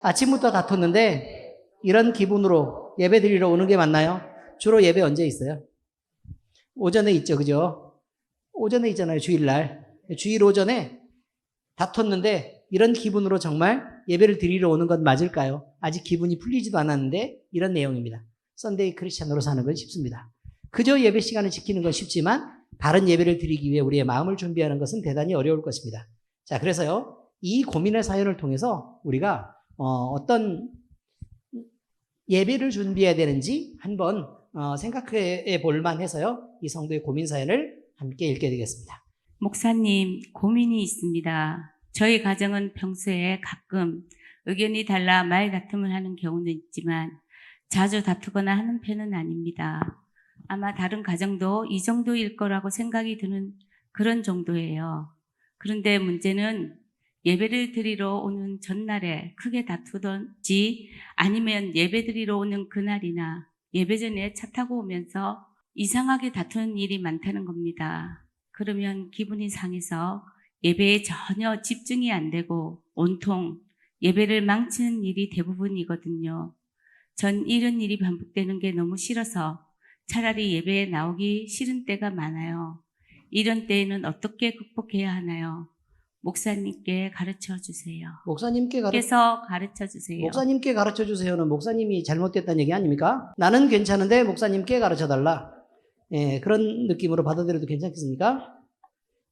아침부터 다퉜는데 이런 기분으로 예배 드리러 오는 게 맞나요? 주로 예배 언제 있어요? 오전에 있죠, 그죠? 오전에 있잖아요, 주일날. 주일 오전에 다퉜는데 이런 기분으로 정말 예배를 드리러 오는 건 맞을까요? 아직 기분이 풀리지도 않았는데 이런 내용입니다. 썬데이 크리스찬으로 사는 건 쉽습니다. 그저 예배 시간을 지키는 건 쉽지만 바른 예배를 드리기 위해 우리의 마음을 준비하는 것은 대단히 어려울 것입니다. 자, 그래서요, 이 고민의 사연을 통해서 우리가 어떤 예배를 준비해야 되는지 한번 생각해 볼 만해서요, 이 성도의 고민 사연을 함께 읽게 되겠습니다. 목사님, 고민이 있습니다. 저희 가정은 평소에 가끔 의견이 달라 말다툼을 하는 경우는 있지만 자주 다투거나 하는 편은 아닙니다. 아마 다른 가정도 이 정도일 거라고 생각이 드는 그런 정도예요. 그런데 문제는 예배를 드리러 오는 전날에 크게 다투던지 아니면 예배 드리러 오는 그날이나 예배 전에 차 타고 오면서 이상하게 다투는 일이 많다는 겁니다. 그러면 기분이 상해서 예배에 전혀 집중이 안 되고 온통 예배를 망치는 일이 대부분이거든요. 전 이런 일이 반복되는 게 너무 싫어서 차라리 예배에 나오기 싫은 때가 많아요. 이런 때에는 어떻게 극복해야 하나요? 목사님께 가르쳐 주세요. 목사님께 가르쳐 주세요. 목사님께 가르쳐 주세요는 목사님이 잘못됐다는 얘기 아닙니까? 나는 괜찮은데 목사님께 가르쳐 달라. 예, 그런 느낌으로 받아들여도 괜찮겠습니까?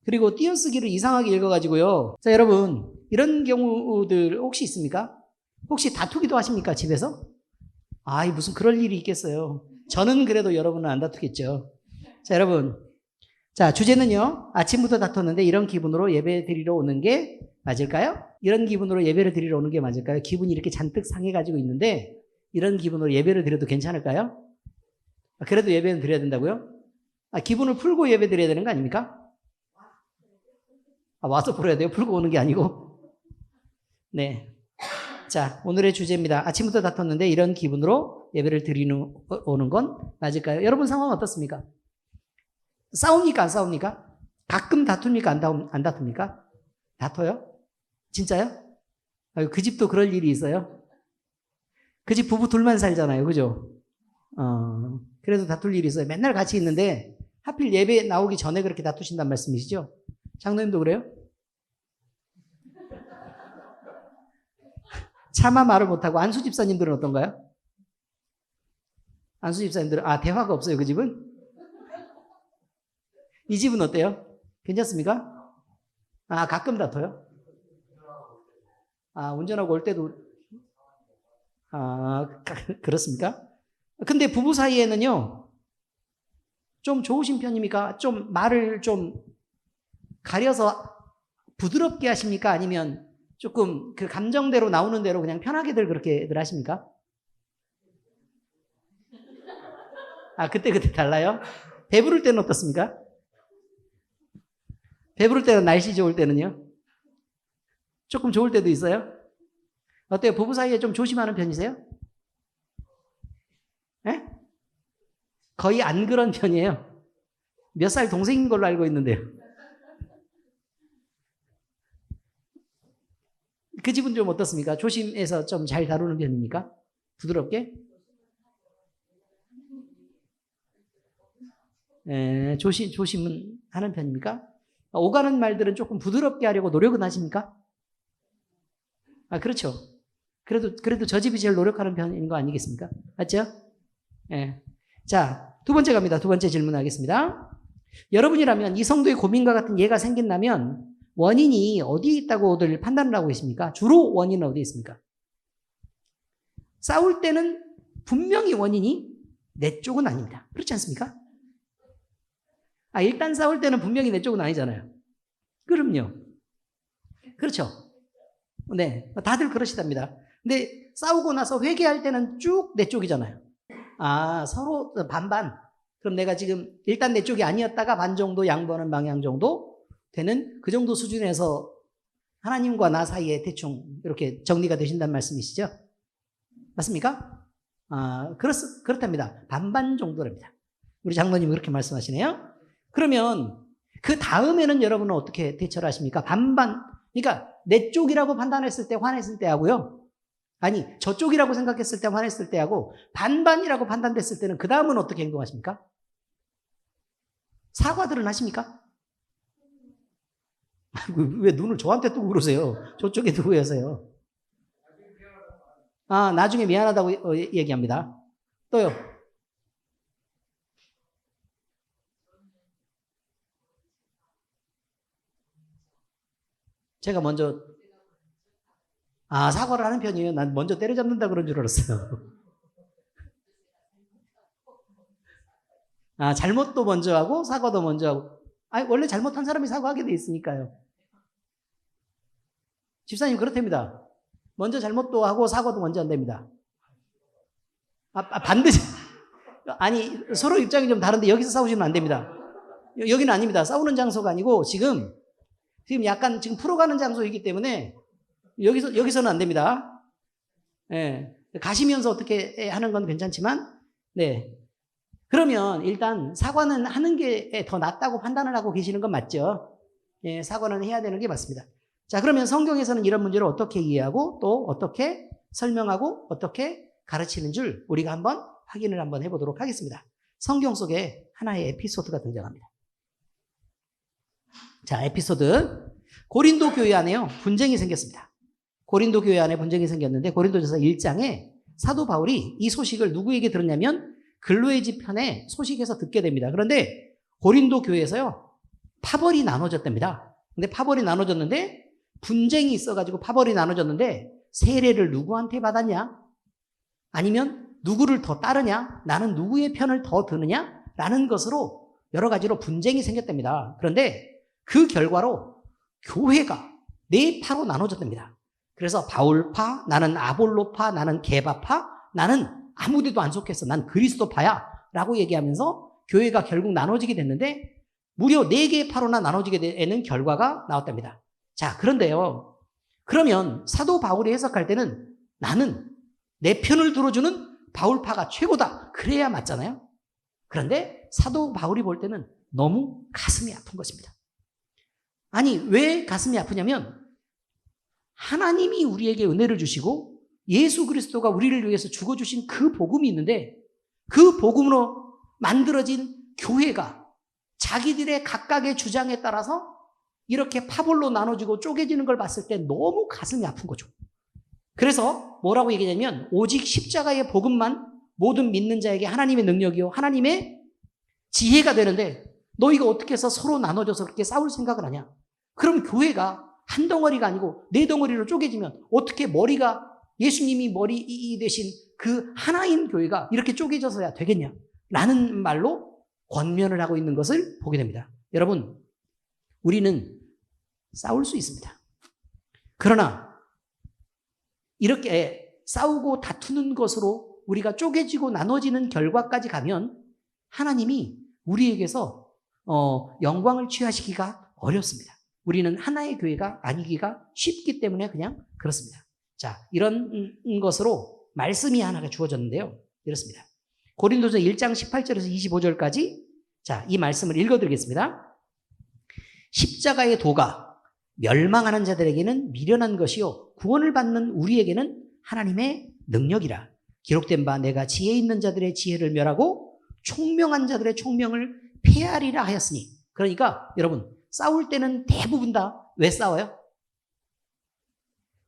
그리고 띄어쓰기를 이상하게 읽어가지고요. 자, 여러분, 이런 경우들 혹시 있습니까? 혹시 다투기도 하십니까, 집에서? 아이, 무슨 그럴 일이 있겠어요. 저는 그래도 여러분은 안 다투겠죠. 자, 여러분. 자, 주제는요, 아침부터 다퉜는데 이런 기분으로 예배 드리러 오는 게 맞을까요? 이런 기분으로 예배를 드리러 오는 게 맞을까요? 기분이 이렇게 잔뜩 상해가지고 있는데 이런 기분으로 예배를 드려도 괜찮을까요? 그래도 예배는 드려야 된다고요? 기분을 풀고 예배 드려야 되는 거 아닙니까? 와서 풀어야 돼요? 풀고 오는 게 아니고. 네. 자, 오늘의 주제입니다. 아침부터 다퉜는데 이런 기분으로 예배를 드리러 오는 건 맞을까요? 여러분 상황 어떻습니까? 싸웁니까? 안 싸웁니까? 가끔 다툽니까? 안 다툽니까? 다퉈요? 진짜요? 그 집도 그럴 일이 있어요? 그 집 부부 둘만 살잖아요. 그죠? 그래도 다툴 일이 있어요. 맨날 같이 있는데 하필 예배 나오기 전에 그렇게 다투신단 말씀이시죠? 장로님도 그래요? 차마 말을 못하고 안수 집사님들은 어떤가요? 안수 집사님들은 대화가 없어요. 그 집은? 이 집은 어때요? 괜찮습니까? 가끔 다퉈요? 운전하고 올 때도 그렇습니까? 근데 부부 사이에는요, 좀 좋으신 편입니까? 좀 말을 좀 가려서 부드럽게 하십니까? 아니면 조금 그 감정대로 나오는 대로 그냥 편하게들 그렇게들 하십니까? 그때 달라요? 배부를 때는 어떻습니까? 배부를 때는 날씨 좋을 때는요? 조금 좋을 때도 있어요? 어때요? 부부 사이에 좀 조심하는 편이세요? 예? 거의 안 그런 편이에요. 몇 살 동생인 걸로 알고 있는데요. 그 집은 좀 어떻습니까? 조심해서 좀 잘 다루는 편입니까? 부드럽게? 조심은 하는 편입니까? 오가는 말들은 조금 부드럽게 하려고 노력은 하십니까? 그렇죠. 그래도 저 집이 제일 노력하는 편인 거 아니겠습니까? 맞죠? 예. 자, 두 번째 갑니다. 두 번째 질문하겠습니다. 여러분이라면 이 성도의 고민과 같은 예가 생긴다면 원인이 어디에 있다고들 판단을 하고 계십니까? 주로 원인은 어디에 있습니까? 싸울 때는 분명히 원인이 내 쪽은 아닙니다. 그렇지 않습니까? 일단 싸울 때는 분명히 내 쪽은 아니잖아요. 그럼요. 그렇죠. 네. 다들 그러시답니다. 근데 싸우고 나서 회개할 때는 쭉 내 쪽이잖아요. 서로 반반. 그럼 내가 지금 일단 내 쪽이 아니었다가 반 정도 양보하는 방향 정도 되는 그 정도 수준에서 하나님과 나 사이에 대충 이렇게 정리가 되신다는 말씀이시죠? 맞습니까? 그렇답니다. 반반 정도랍니다. 우리 장로님 그렇게 말씀하시네요. 그러면 그 다음에는 여러분은 어떻게 대처를 하십니까? 반반. 그러니까 내 쪽이라고 판단했을 때 화냈을 때 하고요. 아니, 저쪽이라고 생각했을 때 화냈을 때하고 반반이라고 판단됐을 때는 그 다음은 어떻게 행동하십니까? 사과들은 하십니까? 왜 눈을 저한테 뜨고 그러세요? 저쪽에 두고 해서요. 아, 나중에 미안하다고 얘기합니다. 또요. 제가 먼저 사과를 하는 편이에요. 난 먼저 때려잡는다 그런 줄 알았어요. 잘못도 먼저 하고 사과도 먼저 하고. 원래 잘못한 사람이 사과하게 돼 있으니까요. 집사님 그렇답니다. 먼저 잘못도 하고 사과도 먼저 안 됩니다. 반드시. 아니, 서로 입장이 좀 다른데 여기서 싸우시면 안 됩니다. 여기는 아닙니다. 싸우는 장소가 아니고 지금 약간 풀어가는 장소이기 때문에 여기서는 안 됩니다. 예. 가시면서 어떻게 하는 건 괜찮지만, 네. 그러면 일단 사과는 하는 게 더 낫다고 판단을 하고 계시는 건 맞죠? 예, 사과는 해야 되는 게 맞습니다. 자, 그러면 성경에서는 이런 문제를 어떻게 이해하고 또 어떻게 설명하고 어떻게 가르치는 줄 우리가 한번 확인을 한번 해보도록 하겠습니다. 성경 속에 하나의 에피소드가 등장합니다. 자, 에피소드. 고린도 교회 안에요, 분쟁이 생겼습니다. 고린도 교회 안에 분쟁이 생겼는데 고린도전서 1장에 사도 바울이 이 소식을 누구에게 들었냐면 글로의 집편에 소식에서 듣게 됩니다. 그런데 고린도 교회에서요, 파벌이 나눠졌답니다. 근데 파벌이 나눠졌는데 분쟁이 있어가지고 파벌이 나눠졌는데 세례를 누구한테 받았냐? 아니면 누구를 더 따르냐? 나는 누구의 편을 더 드느냐? 라는 것으로 여러 가지로 분쟁이 생겼답니다. 그런데 그 결과로 교회가 네 파로 나눠졌답니다. 그래서 바울파, 나는 아볼로파, 나는 게바파, 나는 아무데도 안 속했어. 난 그리스도파야. 라고 얘기하면서 교회가 결국 나눠지게 됐는데 무려 4개의 파로나 나눠지게 되는 결과가 나왔답니다. 자, 그런데요. 그러면 사도 바울이 해석할 때는 나는 내 편을 들어주는 바울파가 최고다. 그래야 맞잖아요. 그런데 사도 바울이 볼 때는 너무 가슴이 아픈 것입니다. 아니, 왜 가슴이 아프냐면 하나님이 우리에게 은혜를 주시고 예수 그리스도가 우리를 위해서 죽어주신 그 복음이 있는데 그 복음으로 만들어진 교회가 자기들의 각각의 주장에 따라서 이렇게 파벌로 나눠지고 쪼개지는 걸 봤을 때 너무 가슴이 아픈 거죠. 그래서 뭐라고 얘기하냐면 오직 십자가의 복음만 모든 믿는 자에게 하나님의 능력이요 하나님의 지혜가 되는데 너희가 어떻게 해서 서로 나눠져서 그렇게 싸울 생각을 하냐. 그럼 교회가 한 덩어리가 아니고 4덩어리로 쪼개지면 어떻게 머리가 예수님이 머리 되신 그 하나인 교회가 이렇게 쪼개져서야 되겠냐 라는 말로 권면을 하고 있는 것을 보게 됩니다. 여러분, 우리는 싸울 수 있습니다. 그러나 이렇게 싸우고 다투는 것으로 우리가 쪼개지고 나눠지는 결과까지 가면 하나님이 우리에게서 영광을 취하시기가 어렵습니다. 우리는 하나의 교회가 아니기가 쉽기 때문에 그냥 그렇습니다. 자, 이런 것으로 말씀이 하나가 주어졌는데요. 이렇습니다. 고린도전 1장 18절에서 25절까지 자, 이 말씀을 읽어드리겠습니다. 십자가의 도가 멸망하는 자들에게는 미련한 것이요 구원을 받는 우리에게는 하나님의 능력이라. 기록된 바 내가 지혜 있는 자들의 지혜를 멸하고 총명한 자들의 총명을 폐하리라 하였으니. 그러니까 여러분, 싸울 때는 대부분 다 왜 싸워요?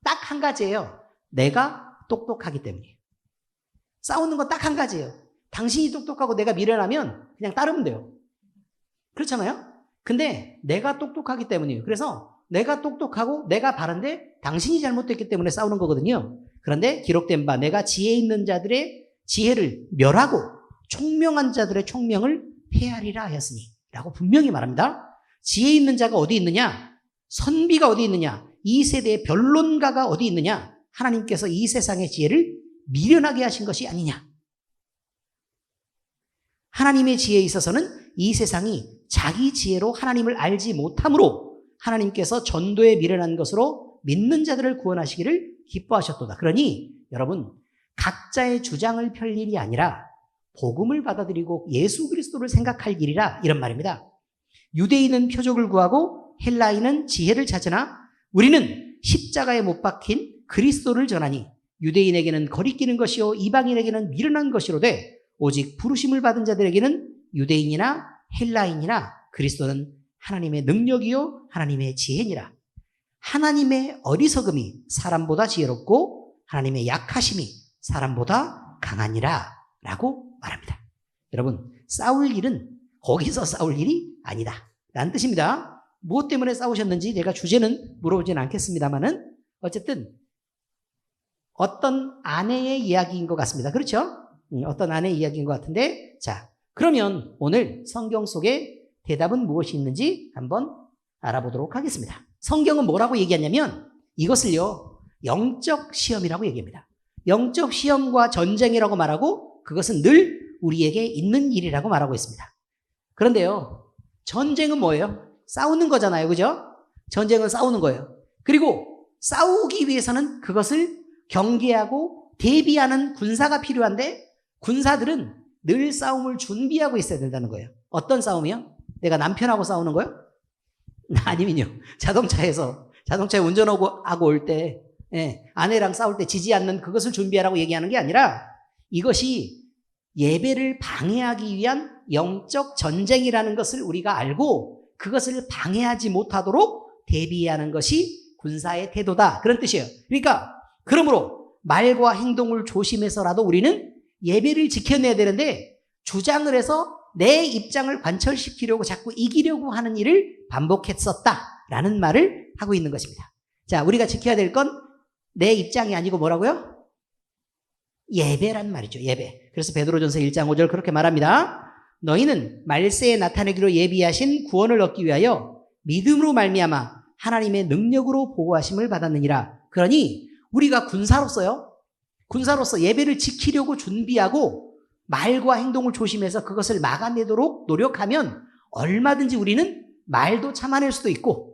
딱 한 가지예요. 내가 똑똑하기 때문이에요. 싸우는 건 딱 한 가지예요. 당신이 똑똑하고 내가 미련하면 그냥 따르면 돼요. 그렇잖아요? 근데 내가 똑똑하기 때문이에요. 그래서 내가 똑똑하고 내가 바른데 당신이 잘못됐기 때문에 싸우는 거거든요. 그런데 기록된 바 내가 지혜 있는 자들의 지혜를 멸하고 총명한 자들의 총명을 폐하리라 하였으니 라고 분명히 말합니다. 지혜 있는 자가 어디 있느냐? 선비가 어디 있느냐? 이 세대의 변론가가 어디 있느냐? 하나님께서 이 세상의 지혜를 미련하게 하신 것이 아니냐? 하나님의 지혜에 있어서는 이 세상이 자기 지혜로 하나님을 알지 못함으로 하나님께서 전도에 미련한 것으로 믿는 자들을 구원하시기를 기뻐하셨도다. 그러니 여러분, 각자의 주장을 펼 일이 아니라 복음을 받아들이고 예수 그리스도를 생각할 일이라 이런 말입니다. 유대인은 표적을 구하고 헬라인은 지혜를 찾으나 우리는 십자가에 못 박힌 그리스도를 전하니 유대인에게는 거리끼는 것이요 이방인에게는 미련한 것이로되 오직 부르심을 받은 자들에게는 유대인이나 헬라인이나 그리스도는 하나님의 능력이요 하나님의 지혜니라. 하나님의 어리석음이 사람보다 지혜롭고 하나님의 약하심이 사람보다 강하니라 라고 말합니다. 여러분, 싸울 일은 거기서 싸울 일이 아니다 라는 뜻입니다. 무엇 때문에 싸우셨는지 제가 주제는 물어보지는 않겠습니다만은 어쨌든 어떤 아내의 이야기인 것 같습니다. 그렇죠? 어떤 아내의 이야기인 것 같은데, 자, 그러면 오늘 성경 속에 대답은 무엇이 있는지 한번 알아보도록 하겠습니다. 성경은 뭐라고 얘기하냐면 이것을요, 영적 시험이라고 얘기합니다. 영적 시험과 전쟁이라고 말하고 그것은 늘 우리에게 있는 일이라고 말하고 있습니다. 그런데요, 전쟁은 뭐예요? 싸우는 거잖아요. 그죠? 전쟁은 싸우는 거예요. 그리고 싸우기 위해서는 그것을 경계하고 대비하는 군사가 필요한데 군사들은 늘 싸움을 준비하고 있어야 된다는 거예요. 어떤 싸움이요? 내가 남편하고 싸우는 거요? 아니면요. 자동차에 운전하고 올 때, 아내랑 싸울 때 지지 않는 그것을 준비하라고 얘기하는 게 아니라 이것이 예배를 방해하기 위한 영적 전쟁이라는 것을 우리가 알고 그것을 방해하지 못하도록 대비하는 것이 군사의 태도다. 그런 뜻이에요. 그러니까, 그러므로 말과 행동을 조심해서라도 우리는 예배를 지켜내야 되는데 주장을 해서 내 입장을 관철시키려고 자꾸 이기려고 하는 일을 반복했었다라는 말을 하고 있는 것입니다. 자, 우리가 지켜야 될 건 내 입장이 아니고 뭐라고요? 예배란 말이죠. 예배. 그래서 베드로전서 1장 5절 그렇게 말합니다. 너희는 말세에 나타내기로 예비하신 구원을 얻기 위하여 믿음으로 말미암아 하나님의 능력으로 보호하심을 받았느니라. 그러니 우리가 군사로서 예배를 지키려고 준비하고 말과 행동을 조심해서 그것을 막아내도록 노력하면 얼마든지 우리는 말도 참아낼 수도 있고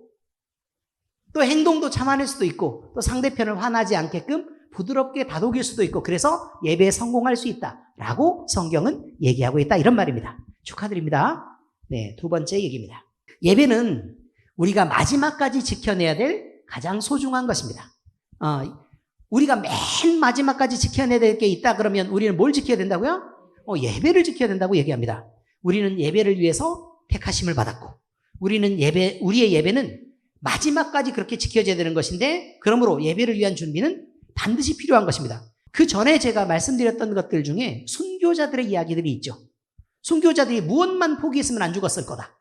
또 행동도 참아낼 수도 있고 또 상대편을 화나지 않게끔 부드럽게 다독일 수도 있고 그래서 예배에 성공할 수 있다라고 성경은 얘기하고 있다 이런 말입니다. 축하드립니다. 네, 두 번째 얘기입니다. 예배는 우리가 마지막까지 지켜내야 될 가장 소중한 것입니다. 우리가 맨 마지막까지 지켜내야 될 게 있다 그러면 우리는 뭘 지켜야 된다고요? 예배를 지켜야 된다고 얘기합니다. 우리는 예배를 위해서 택하심을 받았고 우리의 예배는 마지막까지 그렇게 지켜져야 되는 것인데 그러므로 예배를 위한 준비는 반드시 필요한 것입니다. 그 전에 제가 말씀드렸던 것들 중에 순교자들의 이야기들이 있죠. 순교자들이 무엇만 포기했으면 안 죽었을 거다.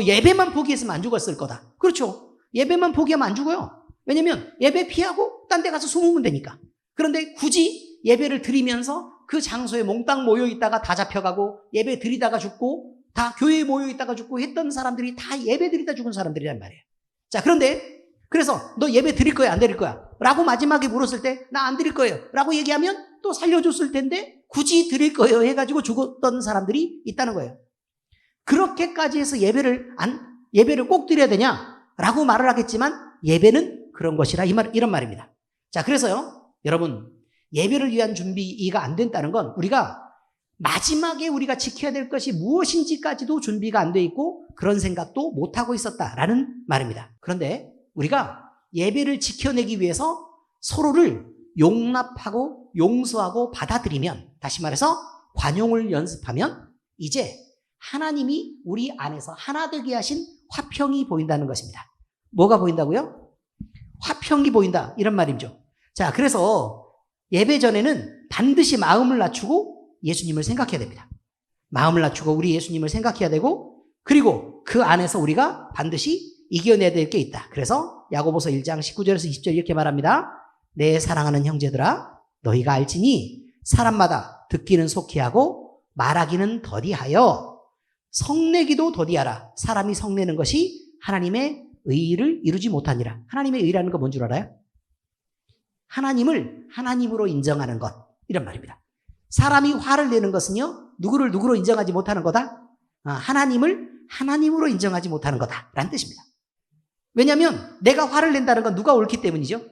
예배만 포기했으면 안 죽었을 거다. 그렇죠. 예배만 포기하면 안 죽어요. 왜냐면 예배 피하고 딴 데 가서 숨으면 되니까. 그런데 굳이 예배를 드리면서 그 장소에 몽땅 모여있다가 다 잡혀가고 예배 드리다가 죽고 다 교회에 모여있다가 죽고 했던 사람들이 다 예배 드리다 죽은 사람들이란 말이에요. 자, 그런데 그래서 너 예배 드릴 거야 안 드릴 거야? 라고 마지막에 물었을 때 나 안 드릴 거예요 라고 얘기하면 또 살려줬을 텐데 굳이 드릴 거예요 해가지고 죽었던 사람들이 있다는 거예요. 그렇게까지 해서 예배를 꼭 드려야 되냐라고 말을 하겠지만 예배는 그런 것이라 이런 말입니다. 자, 그래서요 여러분 예배를 위한 준비가 안 된다는 건 우리가 마지막에 우리가 지켜야 될 것이 무엇인지까지도 준비가 안 돼 있고 그런 생각도 못하고 있었다라는 말입니다. 그런데 우리가 예배를 지켜내기 위해서 서로를 용납하고 용서하고 받아들이면 다시 말해서 관용을 연습하면 이제 하나님이 우리 안에서 하나 되게 하신 화평이 보인다는 것입니다. 뭐가 보인다고요? 화평이 보인다 이런 말이죠. 자, 그래서 예배 전에는 반드시 마음을 낮추고 예수님을 생각해야 됩니다. 마음을 낮추고 우리 예수님을 생각해야 되고 그리고 그 안에서 우리가 반드시 이겨내야 될 게 있다. 그래서 야고보서 1장 19절에서 20절 이렇게 말합니다. 내 사랑하는 형제들아 너희가 알지니 사람마다 듣기는 속히 하고 말하기는 더디하여 성내기도 더디하라. 사람이 성내는 것이 하나님의 의를 이루지 못하니라. 하나님의 의라는 건 뭔 줄 알아요? 하나님을 하나님으로 인정하는 것 이런 말입니다. 사람이 화를 내는 것은요 누구로 인정하지 못하는 거다? 하나님을 하나님으로 인정하지 못하는 거다라는 뜻입니다. 왜냐하면 내가 화를 낸다는 건 누가 옳기 때문이죠.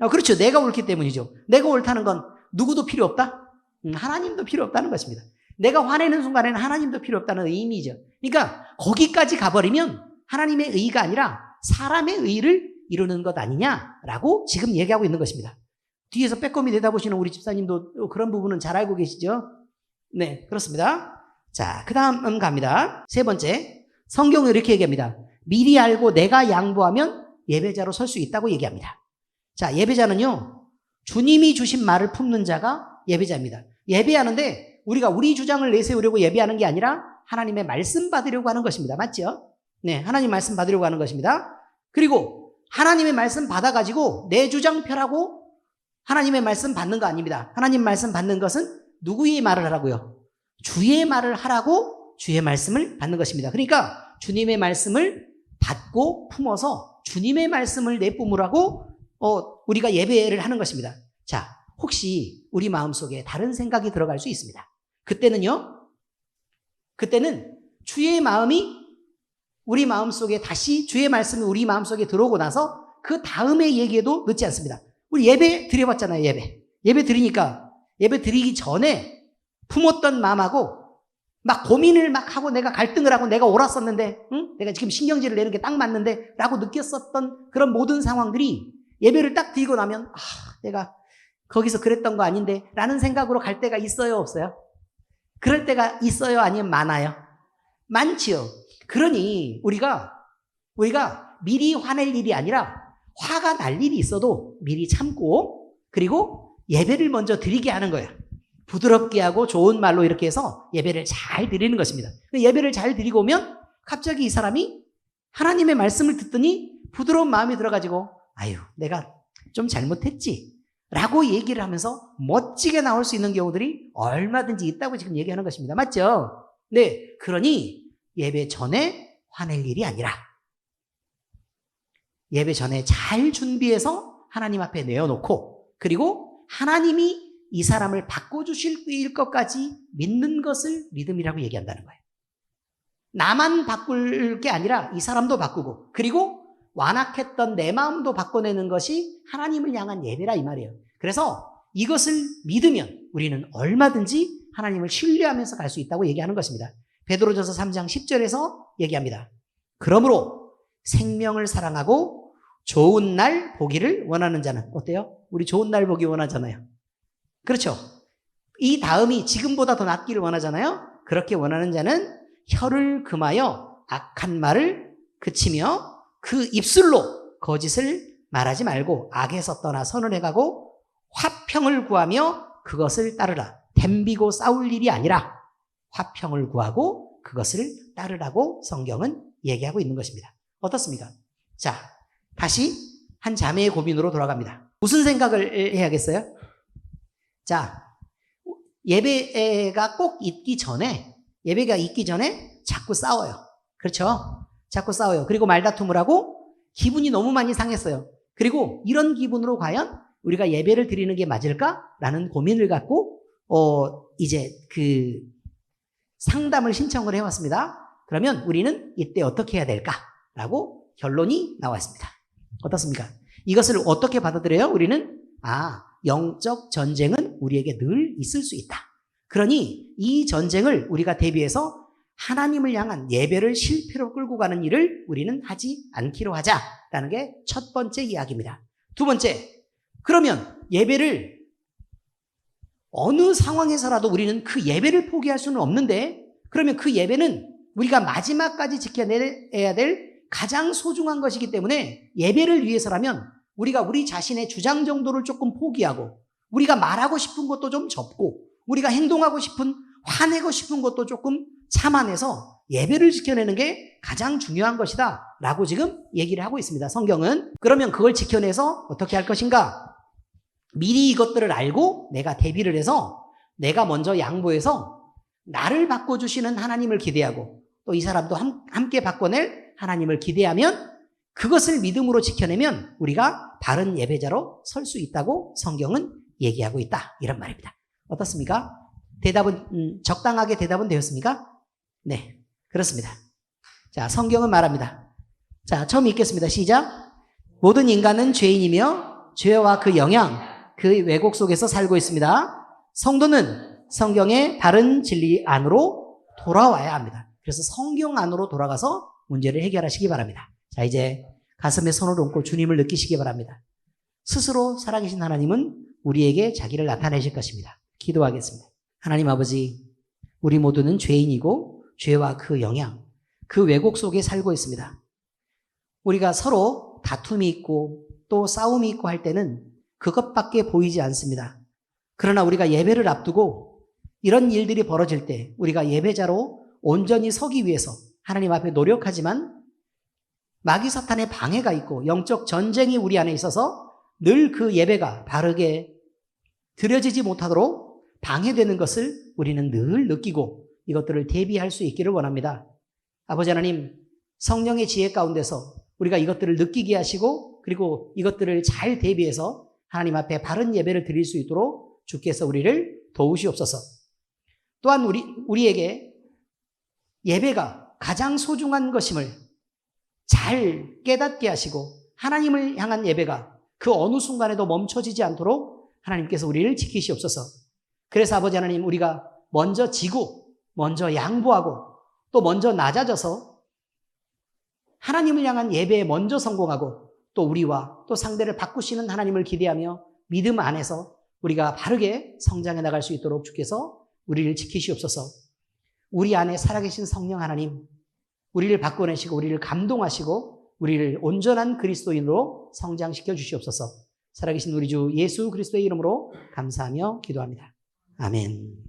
그렇죠. 내가 옳기 때문이죠. 내가 옳다는 건 누구도 필요 없다? 하나님도 필요 없다는 것입니다. 내가 화내는 순간에는 하나님도 필요 없다는 의미죠. 그러니까 거기까지 가버리면 하나님의 의가 아니라 사람의 의를 이루는 것 아니냐라고 지금 얘기하고 있는 것입니다. 뒤에서 빼꼼히 내다보시는 우리 집사님도 그런 부분은 잘 알고 계시죠? 네, 그렇습니다. 자, 그 다음 갑니다. 세 번째, 성경은 이렇게 얘기합니다. 미리 알고 내가 양보하면 예배자로 설 수 있다고 얘기합니다. 자, 예배자는요, 주님이 주신 말을 품는 자가 예배자입니다. 예배하는데 우리가 우리 주장을 내세우려고 예배하는 게 아니라 하나님의 말씀 받으려고 하는 것입니다. 맞죠? 네, 하나님 말씀 받으려고 하는 것입니다. 그리고 하나님의 말씀 받아가지고 내 주장 펴라고 하나님의 말씀 받는 거 아닙니다. 하나님 말씀 받는 것은 누구의 말을 하라고요? 주의 말을 하라고 주의 말씀을 받는 것입니다. 그러니까 주님의 말씀을 받고 품어서 주님의 말씀을 내뿜으라고 우리가 예배를 하는 것입니다. 자, 혹시 우리 마음속에 다른 생각이 들어갈 수 있습니다. 그때는 주의 마음이 우리 마음속에 다시 주의 말씀이 우리 마음속에 들어오고 나서 그 다음에 얘기해도 늦지 않습니다. 우리 예배 드려봤잖아요. 예배 드리니까 예배 드리기 전에 품었던 마음하고 막 고민을 막 하고 내가 갈등을 하고 내가 옳았었는데 내가 지금 신경질을 내는 게 딱 맞는데 라고 느꼈었던 그런 모든 상황들이 예배를 딱 드리고 나면 내가 거기서 그랬던 거 아닌데 라는 생각으로 갈 때가 있어요, 없어요? 그럴 때가 있어요, 아니면 많아요? 많지요. 그러니 우리가 미리 화낼 일이 아니라 화가 날 일이 있어도 미리 참고 그리고 예배를 먼저 드리게 하는 거예요. 부드럽게 하고 좋은 말로 이렇게 해서 예배를 잘 드리는 것입니다. 예배를 잘 드리고 오면 갑자기 이 사람이 하나님의 말씀을 듣더니 부드러운 마음이 들어가지고 아유, 내가 좀 잘못했지 라고 얘기를 하면서 멋지게 나올 수 있는 경우들이 얼마든지 있다고 지금 얘기하는 것입니다. 맞죠? 네, 그러니 예배 전에 화낼 일이 아니라 예배 전에 잘 준비해서 하나님 앞에 내어놓고 그리고 하나님이 이 사람을 바꿔주실 것까지 믿는 것을 믿음이라고 얘기한다는 거예요. 나만 바꿀 게 아니라 이 사람도 바꾸고 그리고 완악했던 내 마음도 바꿔내는 것이 하나님을 향한 예배라 이 말이에요. 그래서 이것을 믿으면 우리는 얼마든지 하나님을 신뢰하면서 갈 수 있다고 얘기하는 것입니다. 베드로전서 3장 10절에서 얘기합니다. 그러므로 생명을 사랑하고 좋은 날 보기를 원하는 자는 어때요? 우리 좋은 날 보기 원하잖아요. 그렇죠? 이 다음이 지금보다 더 낫기를 원하잖아요. 그렇게 원하는 자는 혀를 금하여 악한 말을 그치며 그 입술로 거짓을 말하지 말고 악에서 떠나 선을 행하고 화평을 구하며 그것을 따르라. 덤비고 싸울 일이 아니라 화평을 구하고 그것을 따르라고 성경은 얘기하고 있는 것입니다. 어떻습니까? 자, 다시 한 자매의 고민으로 돌아갑니다. 무슨 생각을 해야겠어요? 자, 예배가 있기 전에 자꾸 싸워요. 그렇죠? 자꾸 싸워요. 그리고 말다툼을 하고 기분이 너무 많이 상했어요. 그리고 이런 기분으로 과연 우리가 예배를 드리는 게 맞을까라는 고민을 갖고 이제 그 상담을 신청을 해왔습니다. 그러면 우리는 이때 어떻게 해야 될까라고 결론이 나왔습니다. 어떻습니까? 이것을 어떻게 받아들여요? 우리는 영적 전쟁은 우리에게 늘 있을 수 있다. 그러니 이 전쟁을 우리가 대비해서 하나님을 향한 예배를 실패로 끌고 가는 일을 우리는 하지 않기로 하자라는 게 첫 번째 이야기입니다. 두 번째, 그러면 예배를 어느 상황에서라도 우리는 그 예배를 포기할 수는 없는데 그러면 그 예배는 우리가 마지막까지 지켜내야 될 가장 소중한 것이기 때문에 예배를 위해서라면 우리가 우리 자신의 주장 정도를 조금 포기하고 우리가 말하고 싶은 것도 좀 접고 우리가 행동하고 싶은 화내고 싶은 것도 조금 참아내서 예배를 지켜내는 게 가장 중요한 것이다 라고 지금 얘기를 하고 있습니다. 성경은. 그러면 그걸 지켜내서 어떻게 할 것인가? 미리 이것들을 알고 내가 대비를 해서 내가 먼저 양보해서 나를 바꿔주시는 하나님을 기대하고 또 이 사람도 함께 바꿔낼 하나님을 기대하면 그것을 믿음으로 지켜내면 우리가 바른 예배자로 설 수 있다고 성경은 얘기하고 있다. 이런 말입니다. 어떻습니까? 대답은 적당하게 대답은 되었습니까? 네, 그렇습니다. 자, 성경은 말합니다. 자, 처음 읽겠습니다. 시작. 모든 인간은 죄인이며 죄와 그 영향, 그 왜곡 속에서 살고 있습니다. 성도는 성경의 바른 진리 안으로 돌아와야 합니다. 그래서 성경 안으로 돌아가서 문제를 해결하시기 바랍니다. 자, 이제 가슴에 손을 얹고 주님을 느끼시기 바랍니다. 스스로 살아계신 하나님은 우리에게 자기를 나타내실 것입니다. 기도하겠습니다. 하나님 아버지, 우리 모두는 죄인이고 죄와 그 영향, 그 왜곡 속에 살고 있습니다. 우리가 서로 다툼이 있고 또 싸움이 있고 할 때는 그것밖에 보이지 않습니다. 그러나 우리가 예배를 앞두고 이런 일들이 벌어질 때 우리가 예배자로 온전히 서기 위해서 하나님 앞에 노력하지만 마귀 사탄의 방해가 있고 영적 전쟁이 우리 안에 있어서 늘 그 예배가 바르게 드려지지 못하도록 방해되는 것을 우리는 늘 느끼고 이것들을 대비할 수 있기를 원합니다. 아버지 하나님, 성령의 지혜 가운데서 우리가 이것들을 느끼게 하시고 그리고 이것들을 잘 대비해서 하나님 앞에 바른 예배를 드릴 수 있도록 주께서 우리를 도우시옵소서. 또한 우리에게 예배가 가장 소중한 것임을 잘 깨닫게 하시고 하나님을 향한 예배가 그 어느 순간에도 멈춰지지 않도록 하나님께서 우리를 지키시옵소서. 그래서 아버지 하나님, 우리가 먼저 지고 먼저 양보하고 또 먼저 낮아져서 하나님을 향한 예배에 먼저 성공하고 또 우리와 또 상대를 바꾸시는 하나님을 기대하며 믿음 안에서 우리가 바르게 성장해 나갈 수 있도록 주께서 우리를 지키시옵소서. 우리 안에 살아계신 성령 하나님, 우리를 바꿔내시고 우리를 감동하시고 우리를 온전한 그리스도인으로 성장시켜 주시옵소서. 살아계신 우리 주 예수 그리스도의 이름으로 감사하며 기도합니다. 아멘.